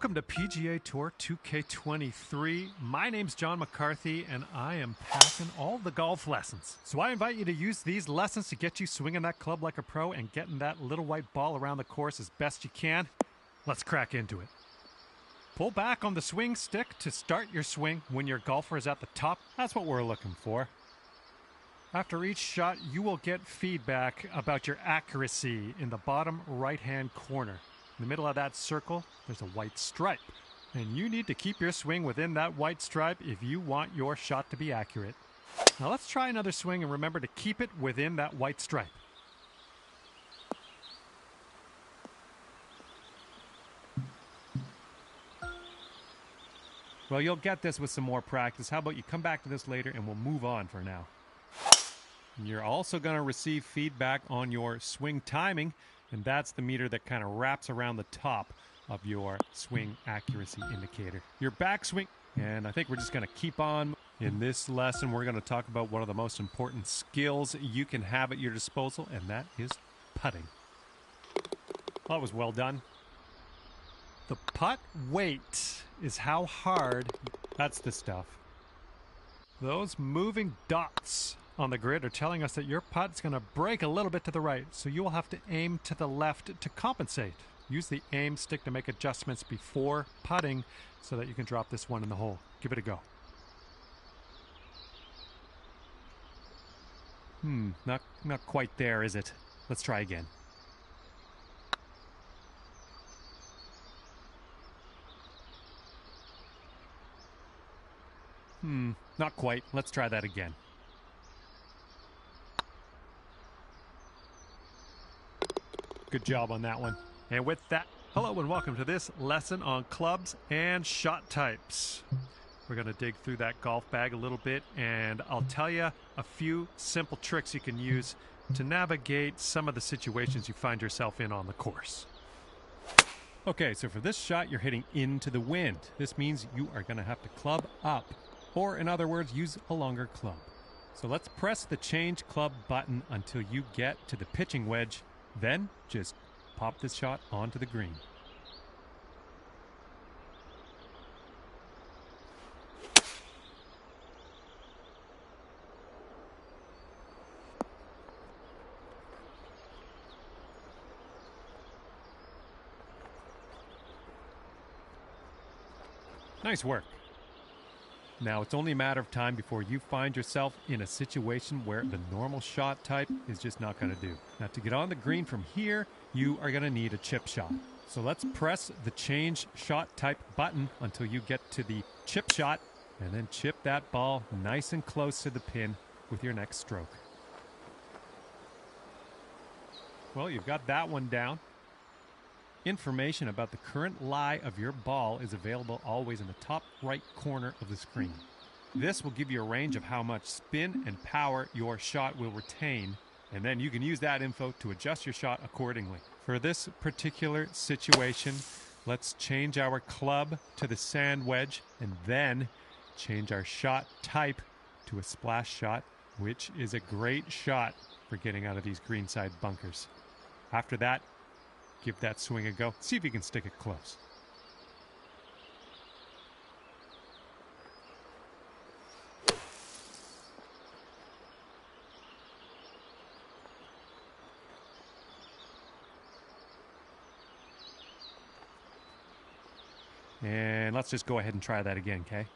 Welcome to PGA Tour 2K23. My name's John McCarthy, and I am passing all the golf lessons. So I invite you to use these lessons to get you swinging that club like a pro and getting that little white ball around the course as best you can. Let's crack into it. Pull back on the swing stick to start your swing when your golfer is at the top. That's what we're looking for. After each shot, you will get feedback about your accuracy in the bottom right-hand corner. In the middle of that circle, there's a white stripe. And you need to keep your swing within that white stripe if you want your shot to be accurate. Now let's try another swing and remember to keep it within that white stripe. Well, you'll get this with some more practice. How about you come back to this later and we'll move on for now. You're also going to receive feedback on your swing timing, and that's the meter that kind of wraps around the top of your swing accuracy indicator. Your backswing, and I think we're just going to keep on. In this lesson, we're going to talk about one of the most important skills you can have at your disposal, and that is putting. Well, that was well done. The putt weight is how hard, that's the stuff. Those moving dots on the grid are telling us that your putt's going to break a little bit to the right, so you will have to aim to the left to compensate. Use the aim stick to make adjustments before putting so that you can drop this one in the hole. Give it a go. Not quite there, is it? Let's try again. Not quite. Let's try that again. Good job on that one. And with that, hello and welcome to this lesson on clubs and shot types. We're going to dig through that golf bag a little bit, and I'll tell you a few simple tricks you can use to navigate some of the situations you find yourself in on the course. Okay, so for this shot, you're hitting into the wind. This means you are going to have to club up, or in other words, use a longer club. So let's press the change club button until you get to the pitching wedge. Then just pop this shot onto the green. Nice work. Now, it's only a matter of time before you find yourself in a situation where the normal shot type is just not going to do. Now, to get on the green from here, you are going to need a chip shot. So let's press the change shot type button until you get to the chip shot, and then chip that ball nice and close to the pin with your next stroke. Well, you've got that one down. Information about the current lie of your ball is available always in the top right corner of the screen. This will give you a range of how much spin and power your shot will retain, and then you can use that info to adjust your shot accordingly. For this particular situation, let's change our club to the sand wedge and then change our shot type to a splash shot, which is a great shot for getting out of these greenside bunkers. After that, give that swing a go. See if you can stick it close. And let's just go ahead and try that again, okay?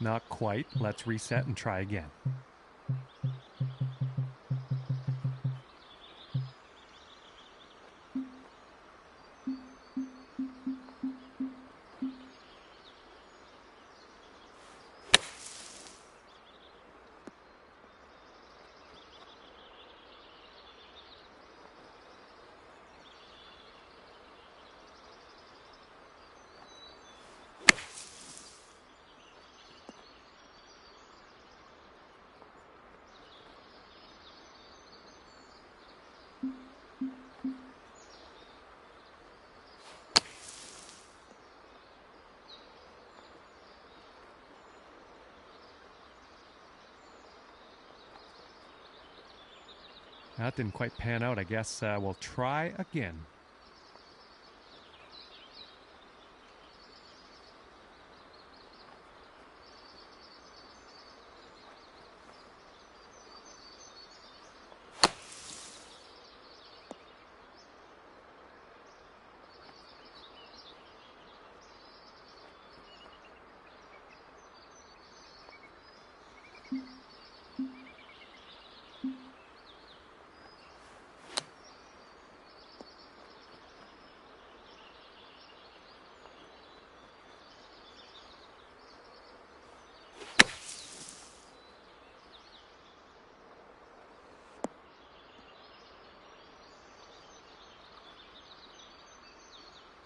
Not quite. Let's reset and try again. That didn't quite pan out. I guess we'll try again.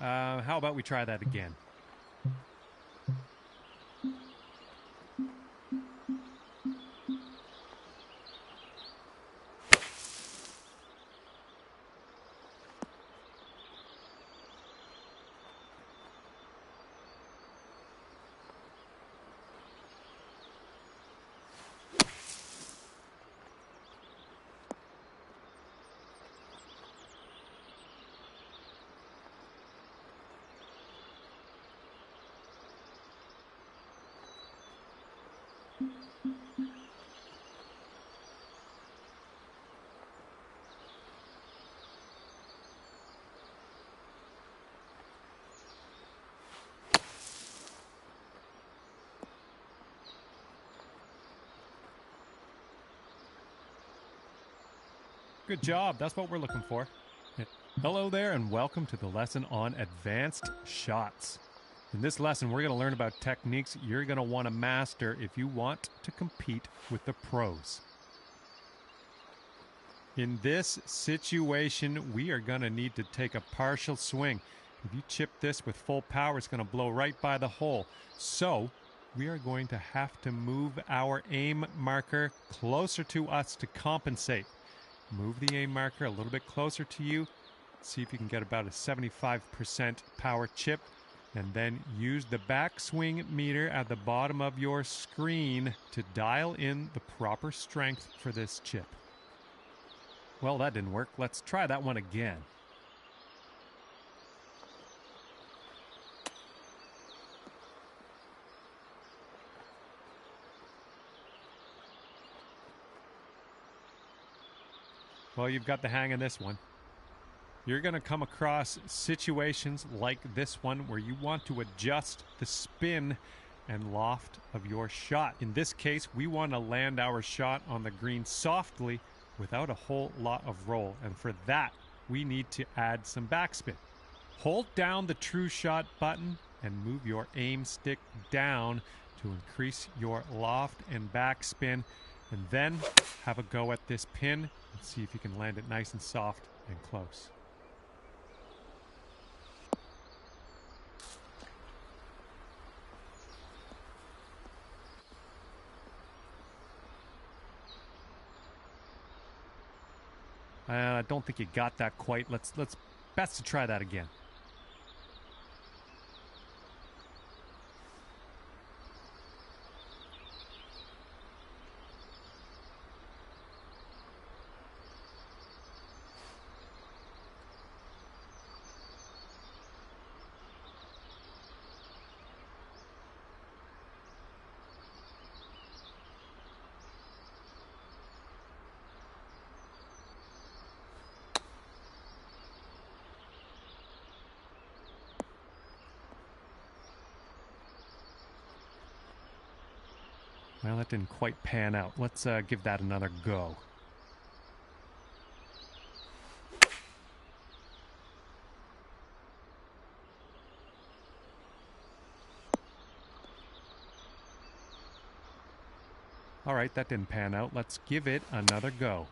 How about we try that again? Good job. That's what we're looking for. Hello there and welcome to the lesson on advanced shots. In this lesson, we're going to learn about techniques you're going to want to master if you want to compete with the pros. In this situation, we are going to need to take a partial swing. If you chip this with full power, it's going to blow right by the hole. So we are going to have to move our aim marker closer to us to compensate. Move the aim marker a little bit closer to you. See if you can get about a 75% power chip. And then use the backswing meter at the bottom of your screen to dial in the proper strength for this chip. Well, that didn't work. Let's try that one again. Well, you've got the hang of this one. You're going to come across situations like this one where you want to adjust the spin and loft of your shot. In this case, we want to land our shot on the green softly without a whole lot of roll. And for that, we need to add some backspin. Hold down the true shot button and move your aim stick down to increase your loft and backspin. And then have a go at this pin and see if you can land it nice and soft and close. I don't think you got that quite. Let's best to try that again. Well, that didn't quite pan out. Let's give that another go. All right, that didn't pan out. Let's give it another go.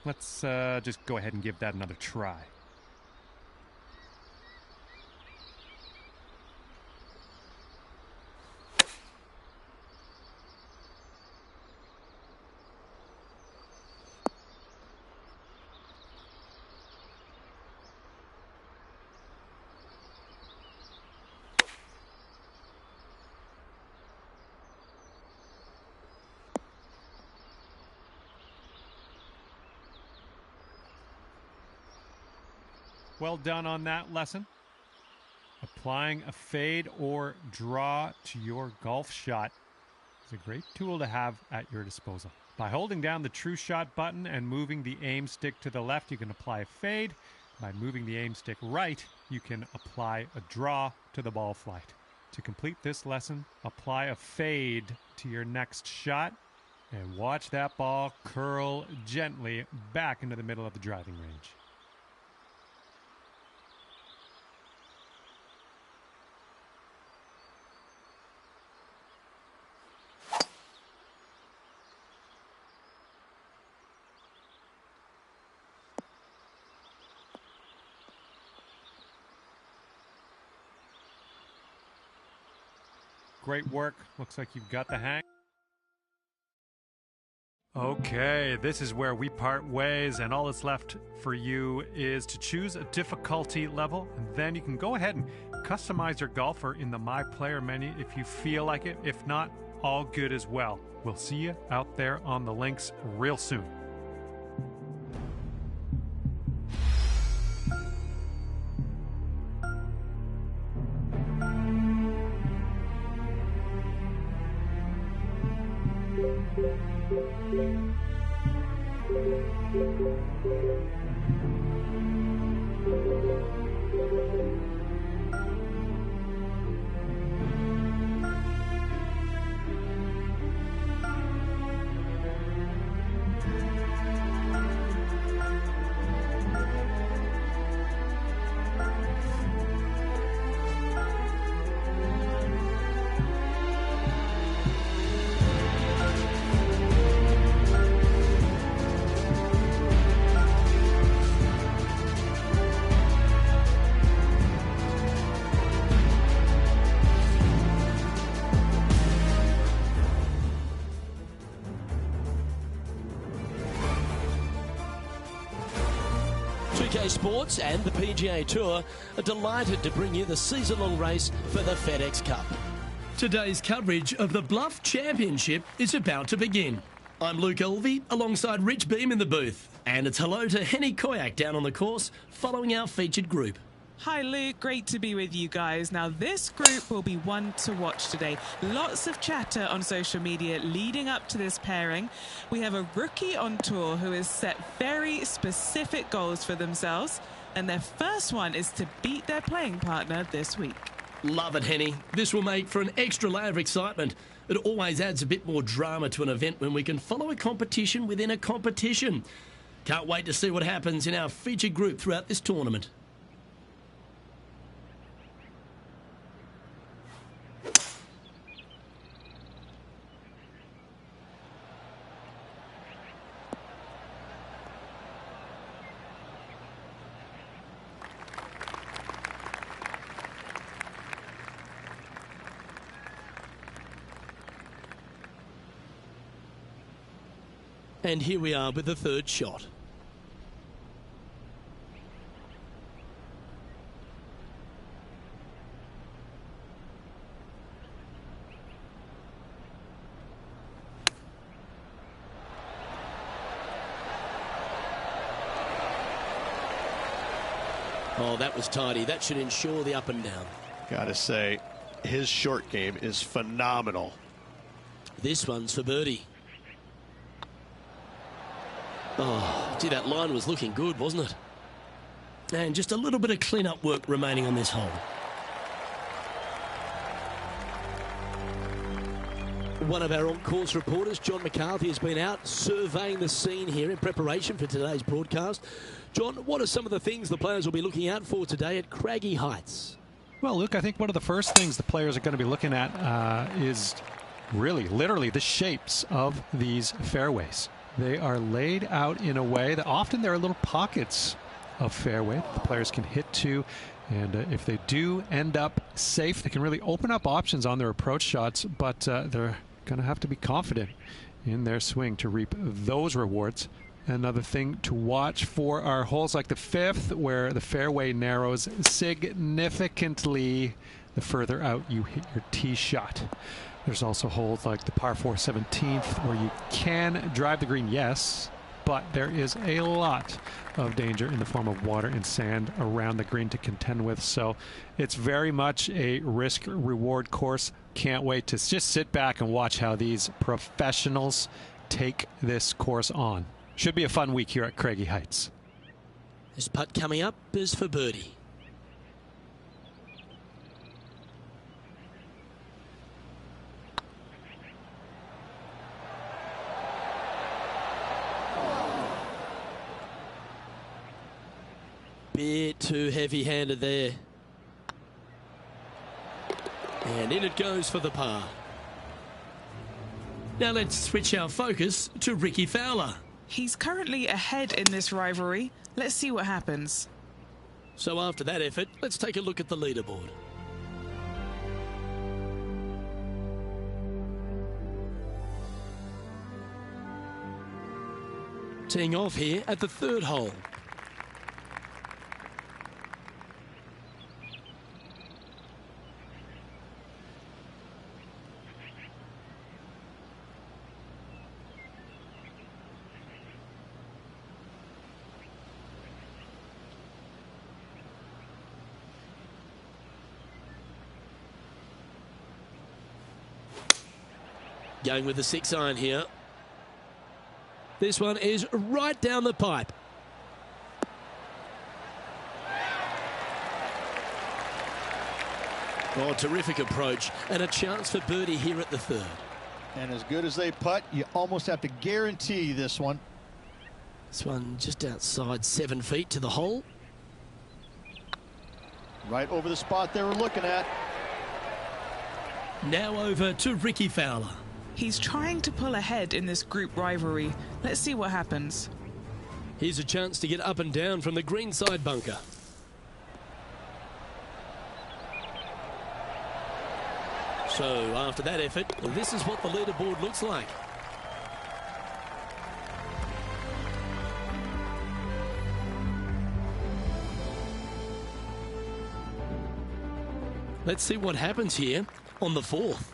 Let's just go ahead and give that another try. Well done on that lesson. Applying a fade or draw to your golf shot is a great tool to have at your disposal. By holding down the true shot button and moving the aim stick to the left, you can apply a fade. By moving the aim stick right, you can apply a draw to the ball flight. To complete this lesson, apply a fade to your next shot and watch that ball curl gently back into the middle of the driving range. Great work. Looks like you've got the hang. Okay, this is where we part ways, and all that's left for you is to choose a difficulty level, and then you can go ahead and customize your golfer in the My Player menu if you feel like it. If not, all good as well. We'll see you out there on the links real soon. Sports and the PGA Tour are delighted to bring you the season-long race for the FedEx Cup. Today's coverage of the Bluff Championship is about to begin. I'm Luke Elvey alongside Rich Beam in the booth, and it's hello to Henny Koyak down on the course following our featured group. Hi Luke, great to be with you guys. Now this group will be one to watch today. Lots of chatter on social media leading up to this pairing. We have a rookie on tour who has set very specific goals for themselves, and their first one is to beat their playing partner this week. Love it, Henny. This will make for an extra layer of excitement. It always adds a bit more drama to an event when we can follow a competition within a competition. Can't wait to see what happens in our featured group throughout this tournament. And here we are with the third shot. Oh, that was tidy. That should ensure the up and down. Gotta say, his short game is phenomenal. This one's for birdie. Oh, gee, that line was looking good, wasn't it? And just a little bit of clean-up work remaining on this hole. One of our on-course reporters, John McCarthy, has been out surveying the scene here in preparation for today's broadcast. John, what are some of the things the players will be looking out for today at Craggy Heights? Well, Luke, I think one of the first things the players are going to be looking at is really, literally, the shapes of these fairways. They are laid out in a way that often there are little pockets of fairway the players can hit to, and if they do end up safe, they can really open up options on their approach shots, but they're going to have to be confident in their swing to reap those rewards. Another thing to watch for are holes like the 5th, where the fairway narrows significantly the further out you hit your tee shot. There's also holes like the par 4 17th, where you can drive the green, yes, but there is a lot of danger in the form of water and sand around the green to contend with. So it's very much a risk-reward course. Can't wait to just sit back and watch how these professionals take this course on. Should be a fun week here at Craigie Heights. This putt coming up is for birdie. Bit too heavy-handed there. And in it goes for the par. Now let's switch our focus to Ricky Fowler. He's currently ahead in this rivalry. Let's see what happens. So after that effort, let's take a look at the leaderboard. Teeing off here at the 3rd hole. Going with the 6-iron here. This one is right down the pipe. Oh, terrific approach, and a chance for birdie here at the 3rd. And as good as they putt, you almost have to guarantee this one. This one just outside 7 feet to the hole. Right over the spot they were looking at. Now over to Ricky Fowler. He's trying to pull ahead in this group rivalry. Let's see what happens. Here's a chance to get up and down from the greenside bunker. So after that effort, this is what the leaderboard looks like. Let's see what happens here on the 4th.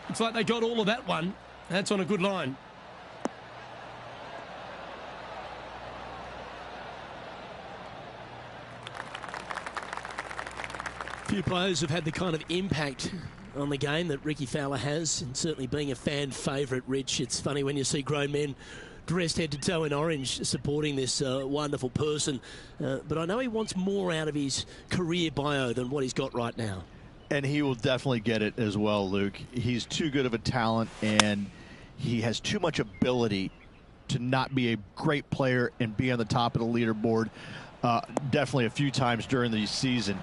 Looks like they got all of that one. That's on a good line. Few players have had the kind of impact on the game that Ricky Fowler has, and certainly being a fan favourite, Rich. It's funny when you see grown men dressed head to toe in orange supporting this wonderful person. But I know he wants more out of his career bio than what he's got right now. And he will definitely get it as well, Luke. He's too good of a talent, and he has too much ability to not be a great player and be on the top of the leaderboard definitely a few times during the season.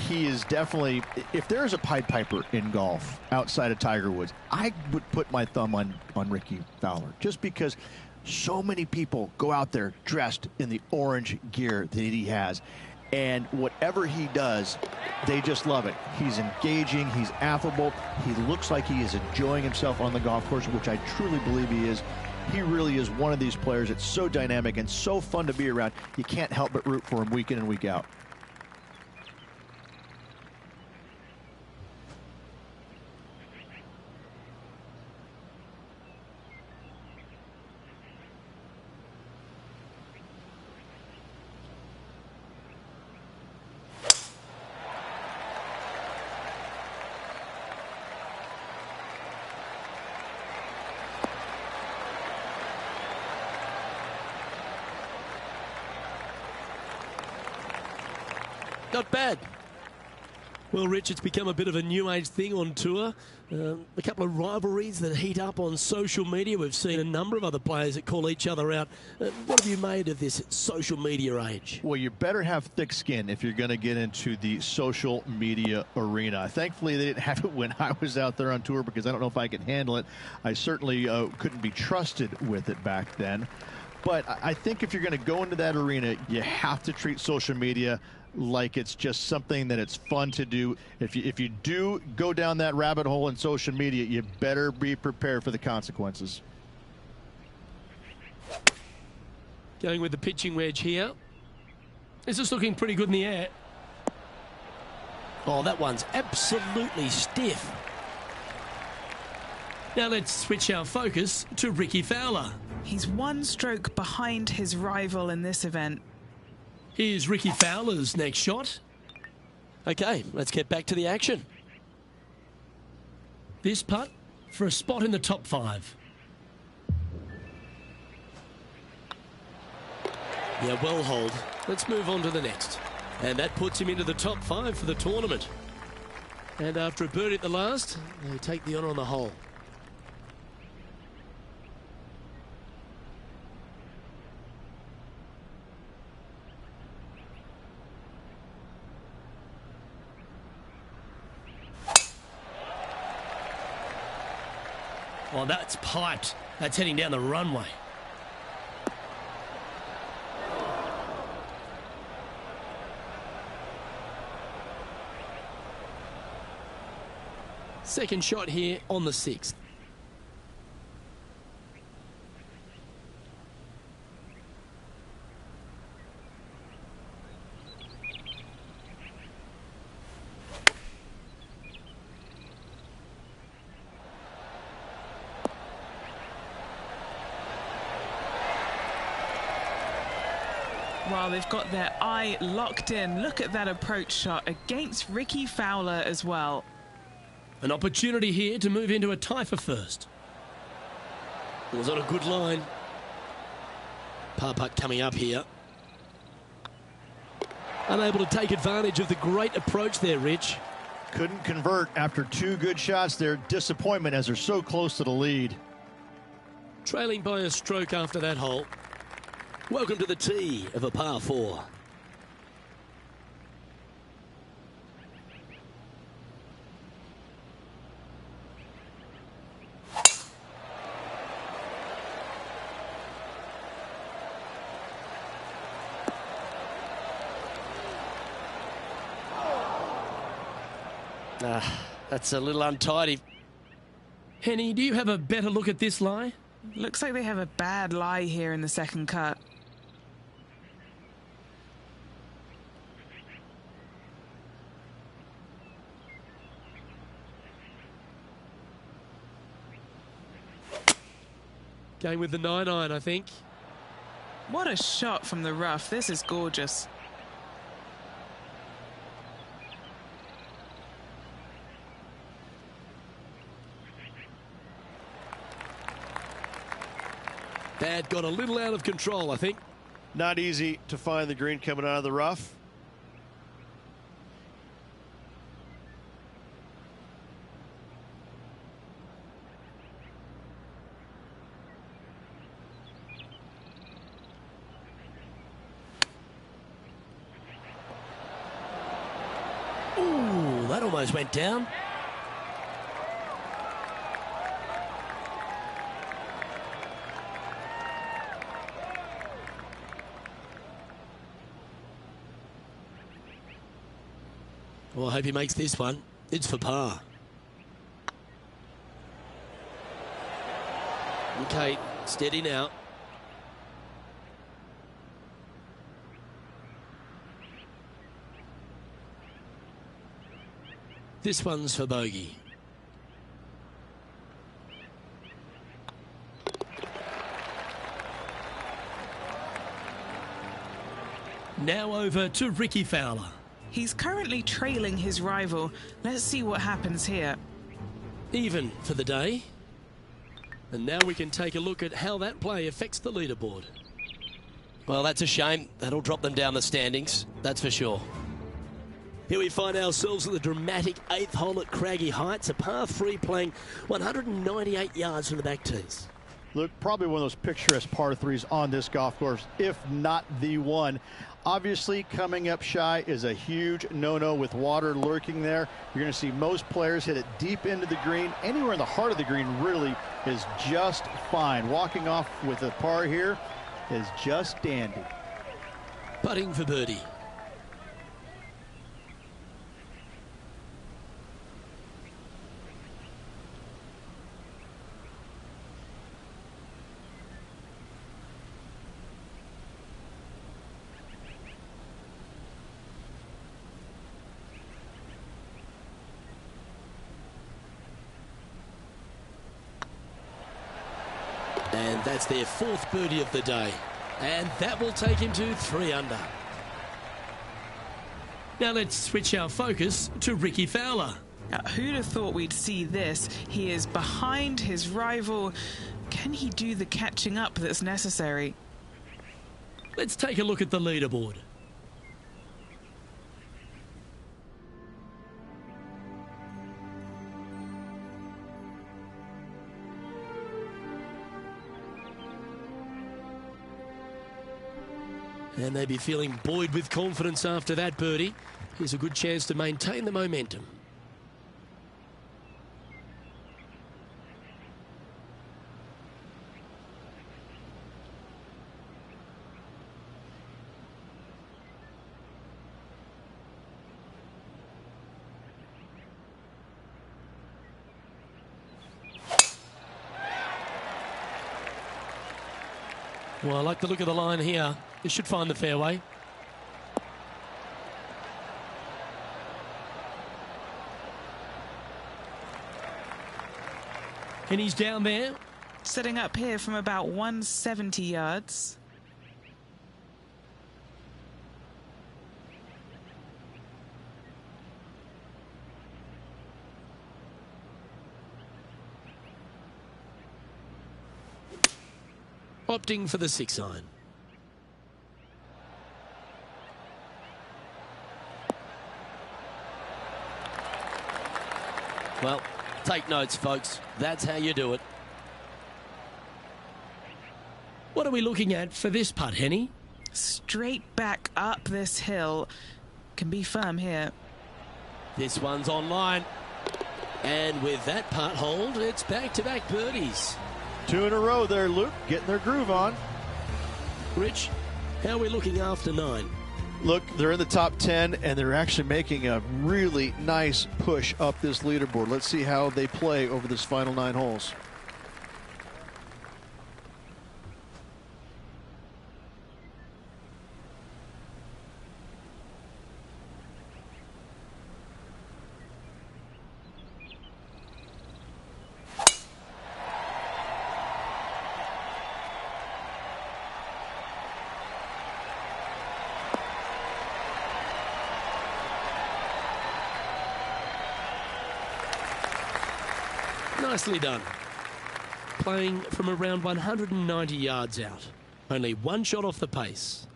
He is definitely, if there's a Pied Piper in golf outside of Tiger Woods, I would put my thumb on Ricky Fowler, just because so many people go out there dressed in the orange gear that he has. And whatever he does, they just love it. He's engaging. He's affable. He looks like he is enjoying himself on the golf course, which I truly believe he is. He really is one of these players that's so dynamic and so fun to be around. You can't help but root for him week in and week out. got bad. Well, Rich, it's become a bit of a new age thing on tour. A couple of rivalries that heat up on social media. We've seen a number of other players that call each other out. What have you made of this social media age? Well, you better have thick skin if you're going to get into the social media arena. Thankfully, they didn't have it when I was out there on tour because I don't know if I could handle it. I certainly couldn't be trusted with it back then. But I think if you're going to go into that arena, you have to treat social media like it's just something that it's fun to do. If you do go down that rabbit hole in social media, you better be prepared for the consequences. Going with the pitching wedge here. This is looking pretty good in the air. Oh, that one's absolutely stiff. Now let's switch our focus to Ricky Fowler. He's one stroke behind his rival in this event. Here's Ricky Fowler's next shot. Okay, let's get back to the action. This putt for a spot in the top 5. Yeah, well hold. Let's move on to the next. And that puts him into the top 5 for the tournament. And after a birdie at the last, they take the honour on the hole. Oh, that's piped. That's heading down the runway. Second shot here on the 6th. Well, they've got their eye locked in. Look at that approach shot against Ricky Fowler as well. An opportunity here to move into a tie for first. It was on a good line. Par putt coming up here. Unable to take advantage of the great approach there, Rich. Couldn't convert after 2 good shots there. Disappointment as they're so close to the lead. Trailing by a stroke after that hole. Welcome to the tee of a par 4. That's a little untidy. Henny, do you have a better look at this lie? Looks like they have a bad lie here in the second cut. Going with the 9-iron, I think. What a shot from the rough. This is gorgeous. That got a little out of control, I think. Not easy to find the green coming out of the rough. Ooh, that almost went down. Well, I hope he makes this one. It's for par. Okay, steady now. This one's for bogey. Now over to Ricky Fowler. He's currently trailing his rival. Let's see what happens here. Even for the day. And now we can take a look at how that play affects the leaderboard. Well, that's a shame. That'll drop them down the standings, that's for sure. Here we find ourselves at the dramatic 8th hole at Craggy Heights, a par 3 playing 198 yards from the back tees. Look, probably one of those picturesque par 3s on this golf course, if not the one. Obviously, coming up shy is a huge no-no with water lurking there. You're going to see most players hit it deep into the green. Anywhere in the heart of the green really is just fine. Walking off with a par here is just dandy. Putting for birdie. And that's their 4th birdie of the day. And that will take him to 3 under. Now let's switch our focus to Ricky Fowler. Now, who'd have thought we'd see this? He is behind his rival. Can he do the catching up that's necessary? Let's take a look at the leaderboard. And they'd be feeling buoyed with confidence after that birdie. Here's a good chance to maintain the momentum. Well, I like the look of the line here. It should find the fairway. And he's down there. Setting up here from about 170 yards. Opting for the 6 iron. Well, take notes, folks. That's how you do it. What are we looking at for this putt, Henny? Straight back up this hill. Can be firm here. This one's online. And with that putt hold, it's back-to-back birdies. 2 in a row there, Luke, getting their groove on. Rich, how are we looking after 9? Look, they're in the top 10, and they're actually making a really nice push up this leaderboard. Let's see how they play over this final 9 holes. Nicely done. Playing from around 190 yards out. Only 1 shot off the pace.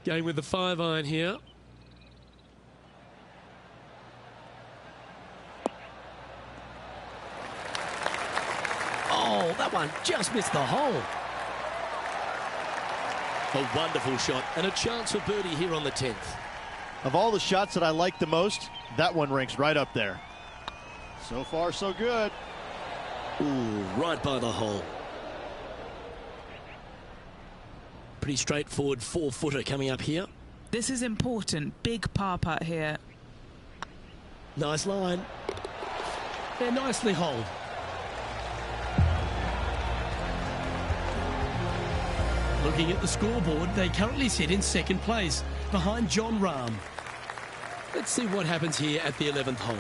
Going with the 5 iron here. Oh, that one just missed the hole. A wonderful shot and a chance for birdie here on the 10th. Of all the shots that I like the most, that one ranks right up there. So far, so good. Ooh, right by the hole. Pretty straightforward 4-footer coming up here. This is important. Big par putt here. Nice line. Yeah, nicely holed. Looking at the scoreboard, they currently sit in 2nd place, behind John Rahm. Let's see what happens here at the 11th hole.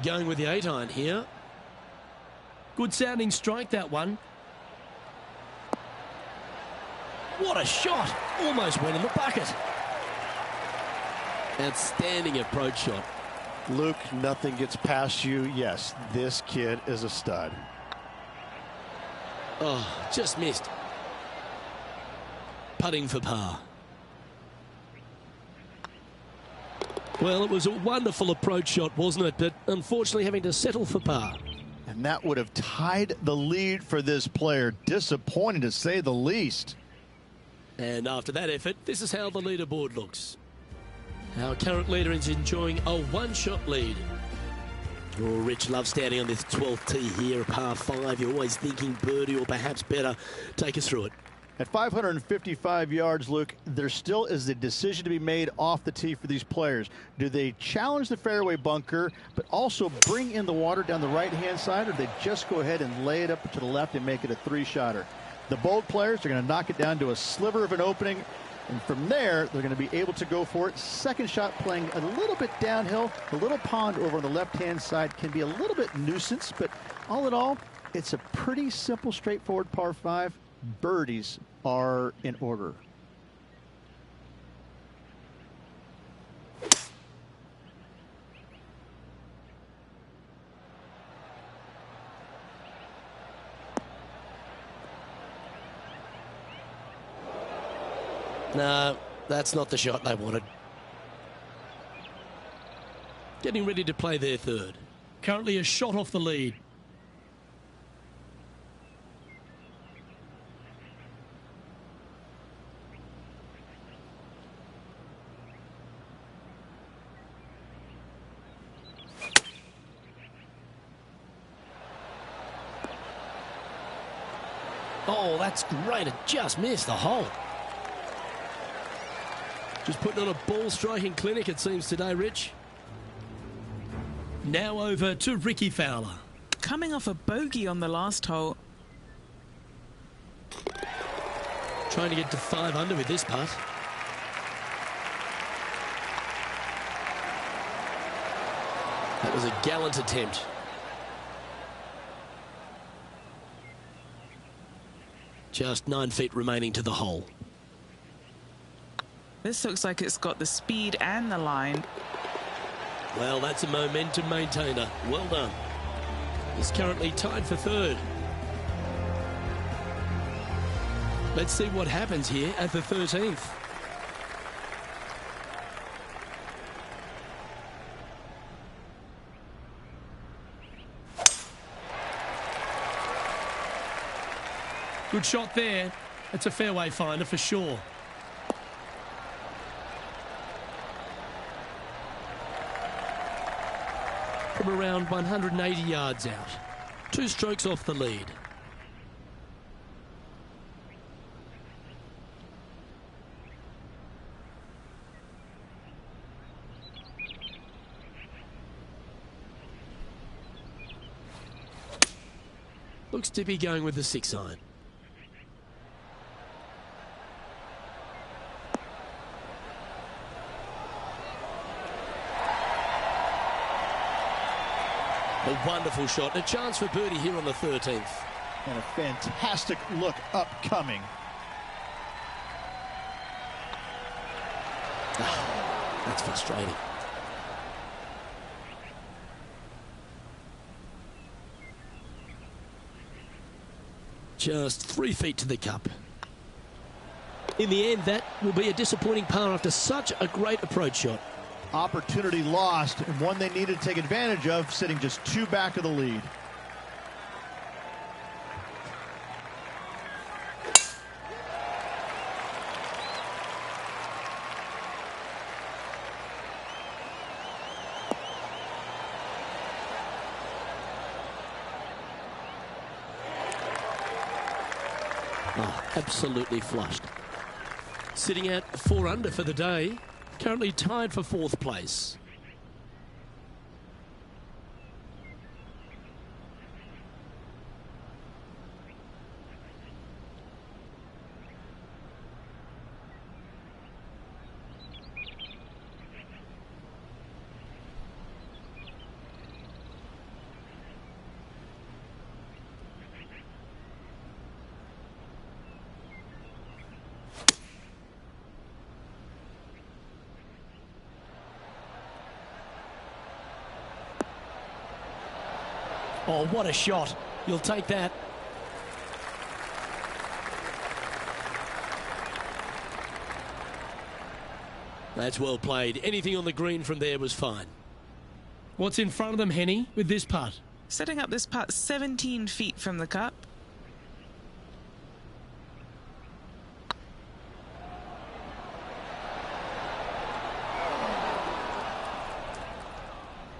Going with the 8-iron here. Good sounding strike, that one. What a shot. Almost went in the bucket. Outstanding approach shot. Luke, nothing gets past you. Yes, this kid is a stud. Oh, just missed. Putting for par. Well, it was a wonderful approach shot, wasn't it? But unfortunately having to settle for par. And that would have tied the lead for this player. Disappointing, to say the least. And after that effort, this is how the leaderboard looks. Our current leader is enjoying a one-shot lead. Oh, Rich loves standing on this 12th tee here, a par 5. You're always thinking birdie or perhaps better. Take us through it. At 555 yards, Luke, there still is a decision to be made off the tee for these players. Do they challenge the fairway bunker, but also bring in the water down the right-hand side, or do they just go ahead and lay it up to the left and make it a three-shotter? The bold players are going to knock it down to a sliver of an opening, and from there, they're going to be able to go for it. Second shot playing a little bit downhill. The little pond over on the left-hand side can be a little bit nuisance, but all in all, it's a pretty simple, straightforward par 5. Birdies are in order. No, that's not the shot they wanted. Getting ready to play their third. Currently a shot off the lead. Oh, that's great. It just missed the hole. Just putting on a ball striking clinic, it seems, today, Rich. Now over to Ricky Fowler. Coming off a bogey on the last hole. Trying to get to 5 under with this putt. That was a gallant attempt. Just 9 feet remaining to the hole. This looks like it's got the speed and the line. Well, that's a momentum maintainer. Well done. He's currently tied for third. Let's see what happens here at the 13th. Good shot there. It's a fairway finder for sure. From around 180 yards out. 2 strokes off the lead. Looks to be going with the 6-iron. A wonderful shot. A chance for birdie here on the 13th. And a fantastic look upcoming. Oh, that's frustrating. Just 3 feet to the cup. In the end, that will be a disappointing par after such a great approach shot. Opportunity lost, and one they needed to take advantage of, sitting just 2 back of the lead. Oh, absolutely flushed. Sitting at 4 under for the day. Currently tied for 4th place. Oh, what a shot. You'll take that. That's well played. Anything on the green from there was fine. What's in front of them, Henny, with this putt? Setting up this putt 17 feet from the cup.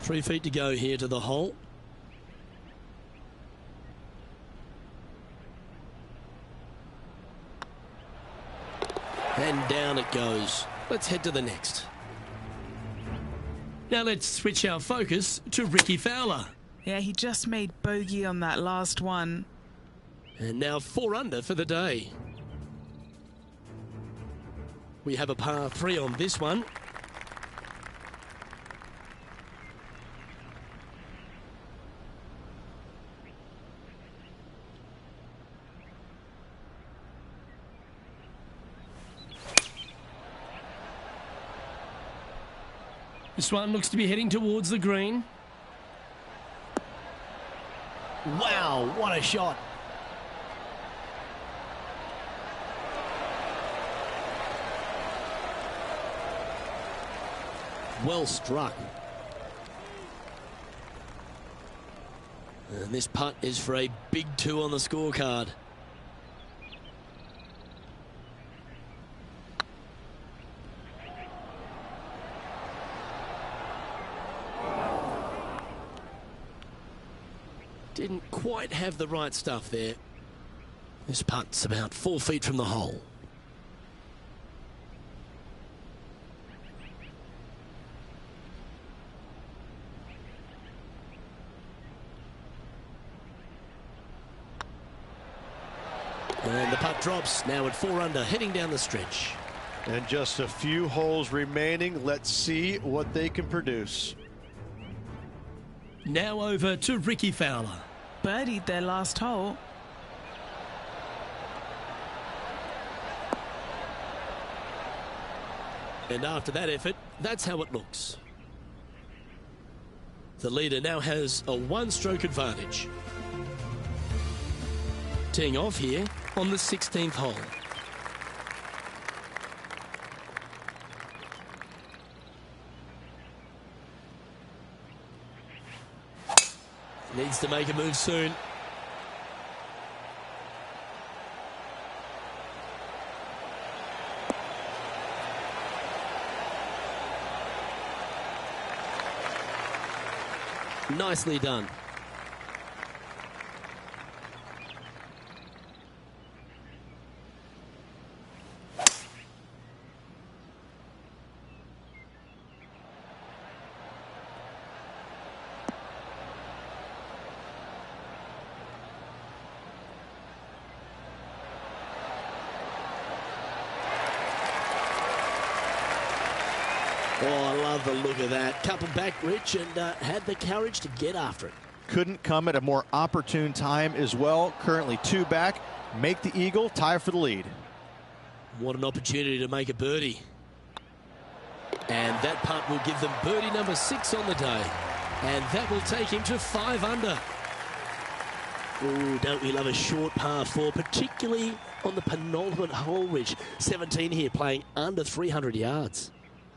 Three feet to go here to the hole. And down it goes. Let's head to the next. Now let's switch our focus to Ricky Fowler. Yeah, he just made bogey on that last one. And now 4 under for the day. We have a par 3 on this one. This one looks to be heading towards the green. Wow, what a shot. Well struck. And this putt is for a big 2 on the scorecard. Didn't quite have the right stuff there. This putt's about 4 feet from the hole. And the putt drops, now at 4 under, heading down the stretch. And just a few holes remaining. Let's see what they can produce. Now over to Ricky Fowler. Birdied their last hole. And after that effort, that's how it looks. The leader now has a 1-stroke advantage. Teeing off here on the 16th hole. Needs to make a move soon. Nicely done. Oh, I love the look of that. Couple back, Rich, and had the courage to get after it. Couldn't come at a more opportune time as well. Currently 2 back. Make the eagle, tie for the lead. What an opportunity to make a birdie. And that putt will give them birdie number 6 on the day. And that will take him to 5 under. Ooh, don't we love a short par 4, particularly on the penultimate hole, Rich. 17 here, playing under 300 yards.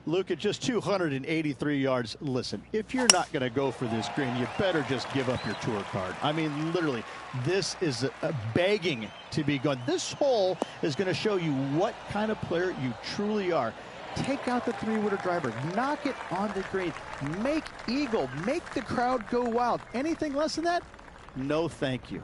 Luke, at just 283 yards, listen, if you're not going to go for this green, you better just give up your tour card. I mean, literally, this is a begging to be gone. This hole is going to show you what kind of player you truly are. Take out the 3-wooder driver, knock it on the green, make eagle, make the crowd go wild. Anything less than that? No, thank you.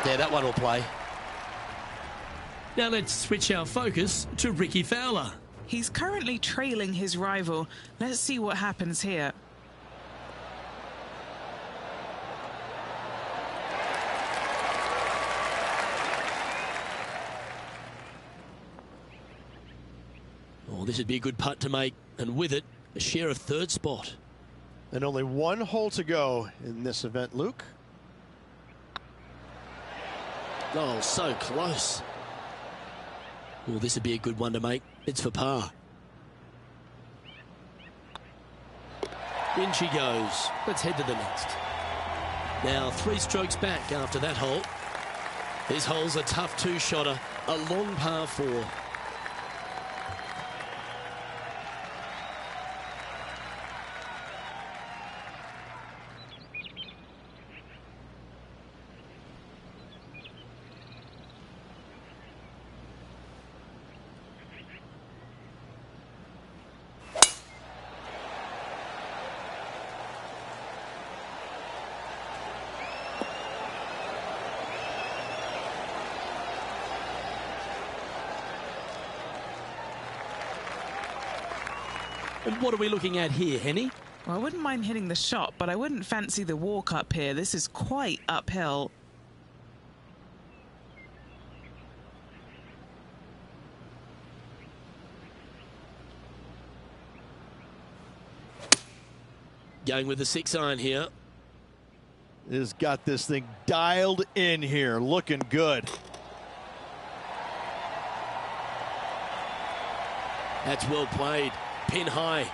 Yeah, that one will play. Now let's switch our focus to Ricky Fowler. He's currently trailing his rival. Let's see what happens here. Oh, this would be a good putt to make, and with it, a share of 3rd spot. And only one hole to go in this event, Luke. Oh, so close. Well, this would be a good one to make. It's for par. In she goes. Let's head to the next. Now 3 strokes back after that hole. This hole's a tough 2-shotter, a long par 4. And what are we looking at here, Henny? Well, I wouldn't mind hitting the shot, but I wouldn't fancy the walk up here. This is quite uphill. Going with the 6-iron here. Has got this thing dialed in here, looking good. That's well played. Pin high.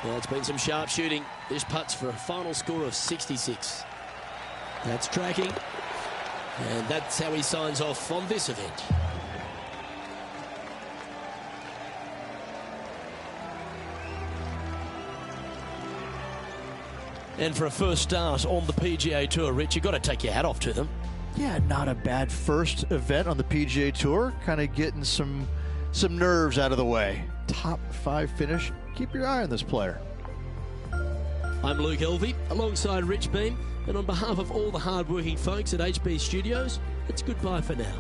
Well, it's been some sharp shooting. This putt's for a final score of 66. That's tracking. And that's how he signs off on this event. And for a first start on the PGA Tour, Rich, you've got to take your hat off to them. Yeah, not a bad first event on the PGA Tour. Kind of getting some nerves out of the way. Top 5 finish. Keep your eye on this player. I'm Luke Elvey, alongside Rich Beam. And on behalf of all the hard-working folks at HB Studios, it's goodbye for now.